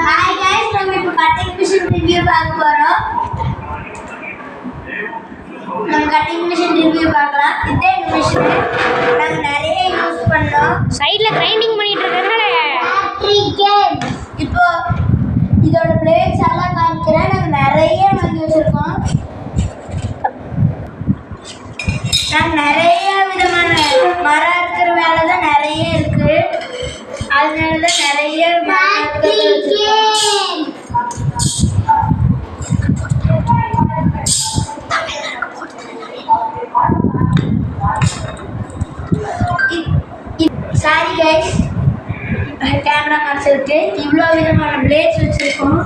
Hi guys, நம்ம இப்ப cutting machine review பார்க்க போறோம். நம்ம கட்டிங் மிஷின் ரிவ்யூ பார்க்கலாம். இந்த மிஷின் நாங்க நிறைய யூஸ் பண்ணோம். சைடுல கிரைண்டிங் பண்ணிட்டு இருக்கறனால இப்போ இதோட பிளேட்ஸ் எல்லாம் காமிக்கிறேன். நாங்க நிறைய வாங்கி வச்சிருக்கோம். நாங்க நிறைய விதமான மரம் இருக்கிற வேலை தான் நிறைய இருக்கு. அதனால தான் நிறைய சாரி கைஸ், கேமரா மறைச்சிருக்கு. இவ்வளோ விதமான பிளேட்ஸ் வச்சிருக்கோம்.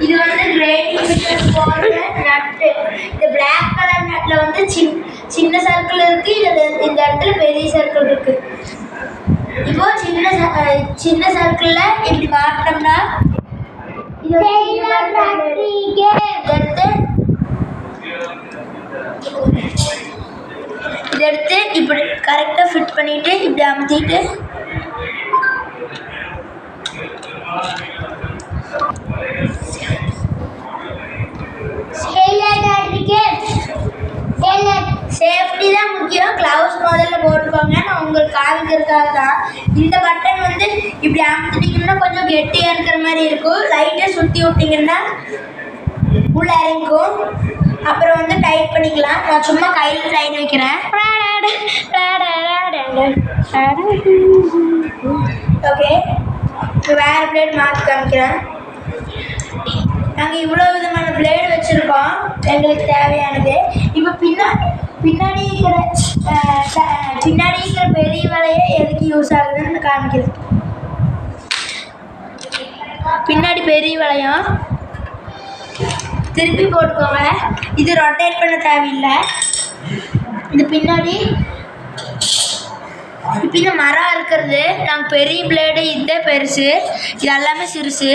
இது வந்து கிரைண்டிங் மிஷின் போடுற நட்டு. இந்த பிளாக் கலர் நட்டில் வந்து சின்ன சர்க்கிள் இருக்கு. இந்த இடத்துல பெரிய சர்க்கிள் இருக்கு. இப்போ சின்ன சர்க்கிள்ல இப்படி மாட்டோம்னா இதை எடுத்து இப்படி கரெக்டாக ஃபிட் பண்ணிட்டு இப்படி அமுத்திட்டு சேஃப்டி தான் முக்கியம். கிளவுஸ் முதல்ல போட்டுக்கோங்க. நான் உங்களுக்கு காமிக்கிறதுக்காக தான். இந்த பட்டன் வந்து இப்படி அமுத்திட்டீங்கன்னா கொஞ்சம் கெட்டியாக இருக்கிற மாதிரி இருக்கும். லைட்டாக சுற்றி விட்டிங்கன்னா உள்ள இறங்கிக்கும். அப்புறம் வந்து டைட் பண்ணிக்கலாம். நான் சும்மா கையில் டைட் வைக்கிறேன். ஓகே, இப்போ வேறு பிளேட் மாற்றி காமிக்கிறேன். நாங்கள் இவ்வளோ விதமான பிளேடு வச்சுருக்கோம் எங்களுக்கு தேவையானது. இப்போ பின்னாடி இருக்கிற பெரிய வலையை எதுக்கு யூஸ் ஆகுதுன்னு காமிக்கிறேன். பின்னாடி பெரிய வளையம் திருப்பி போட்டுக்கோங்க. இது ரொட்டேட் பண்ண தேவையில்லை. இது பின்னாடி இப்போ இந்த மரம் இருக்கிறது நாங்கள் பெரிய பிளேடு, இதே பெருசு, இது எல்லாமே சிறுசு.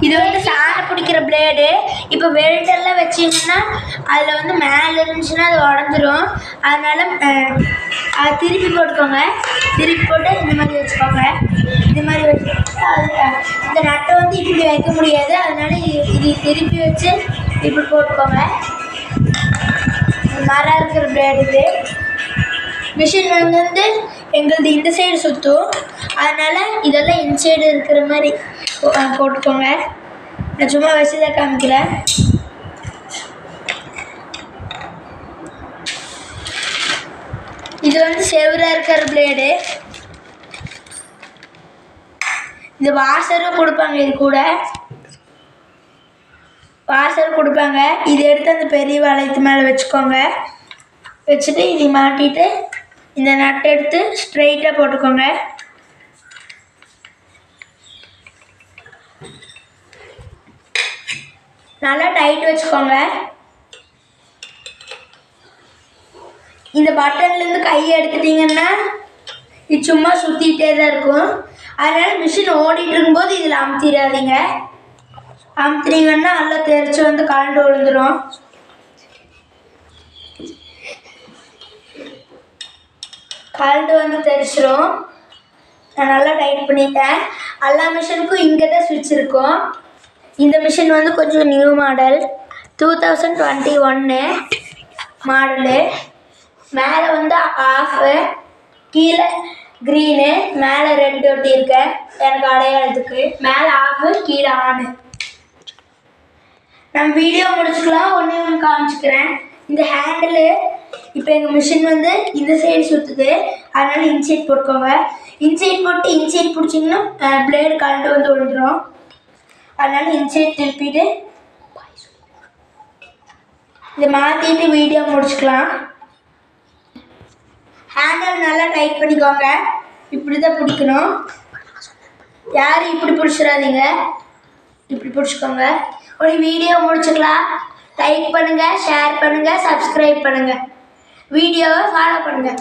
இது வந்து சாணம் பிடிக்கிற பிளேடு. இப்போ வெல்டெல்லாம் வச்சிங்கன்னா அதில் வந்து மேலே இருந்துச்சுன்னா அது உடஞ்சிரும். அதனால் அதை திருப்பி போட்டுக்கோங்க. திருப்பி போட்டு இந்த மாதிரி வச்சுக்கோங்க. இந்த மாதிரி வச்சு இந்த நட்டை வந்து இப்படி வைக்க முடியாது. அதனால இது திருப்பி வச்சு இப்படி போட்டுக்கோங்க. மரம் இருக்கிற பிளேடு இது. மிஷின் வந்து எங்களது இந்த சைடு சுற்றும். அதனால் இதெல்லாம் இந்த சைடு இருக்கிற மாதிரி போட்டுக்கோங்க. நான் சும்மா வச்சு தான் காமிக்கிறேன். இது வந்து செவராக இருக்கிற பிளேடு. இது வாஷரும் கொடுப்பாங்க. இது கூட வாஷர் கொடுப்பாங்க. இது எடுத்து அந்த பெரிய வளையத்து மேலே வச்சுக்கோங்க. வச்சுட்டு இதை மாட்டிட்டு இந்த நட்டை எடுத்து ஸ்ட்ரைட்டாக போட்டுக்கோங்க. நல்லா டைட் வச்சுக்கோங்க. இந்த பட்டன்லேருந்து கையை எடுத்துட்டிங்கன்னா இது சும்மா சுற்றிக்கிட்டே தான் இருக்கும். அதனால் மிஷின் ஓடிட்டு இருக்கும்போது இதில் அமுத்திடாதீங்க. அமுத்தினீங்கன்னா நல்லா தெரிச்சு வந்து கலண்டு விழுந்துடும். கலண்டு வந்து தெரிச்சிடும். நான் நல்லா டைட் பண்ணிட்டேன். எல்லா மிஷினுக்கும் இங்கே தான் ஸ்விட்ச் இருக்கும். இந்த மிஷின் வந்து கொஞ்சம் நியூ மாடல், 2021 மாடலு. மேலே வந்து ஆஃபு, கீழே க்ரீனு, மேலே ரெட் ஒட்டியிருக்கேன் எனக்கு அடையாளத்துக்கு. மேலே ஆஃபு, கீழே ஆனு. நம்ம வீடியோ முடிச்சுக்கலாம். ஒன்று காமிச்சுக்கிறேன். இந்த ஹேண்டிலு இப்போ எங்கள் மிஷின் வந்து இந்த சைடு சுற்றுது. அதனால் இன்சைட் போட்டுக்கோங்க. இன்சைட் போட்டு இன்சைட் பிடிச்சிங்கன்னா பிளேடு கலண்டு வந்து விழுந்துடும். அதனால் இன்சைட் திருப்பிட்டு இதை மாற்றிட்டு வீடியோ முடிச்சுக்கலாம். ஹேண்டில் நல்லா டைட் பண்ணிக்கோங்க. இப்படி தான் பிடிக்கணும். யாரும் இப்படி பிடிச்சிடாதீங்க. இப்படி பிடிச்சிக்கோங்க. ஒரு வீடியோ முடிச்சுக்கலாம். லைக் பண்ணுங்கள், ஷேர் பண்ணுங்கள், சப்ஸ்கிரைப் பண்ணுங்கள், வீடியோவை ஃபாலோ பண்ணுங்கள்.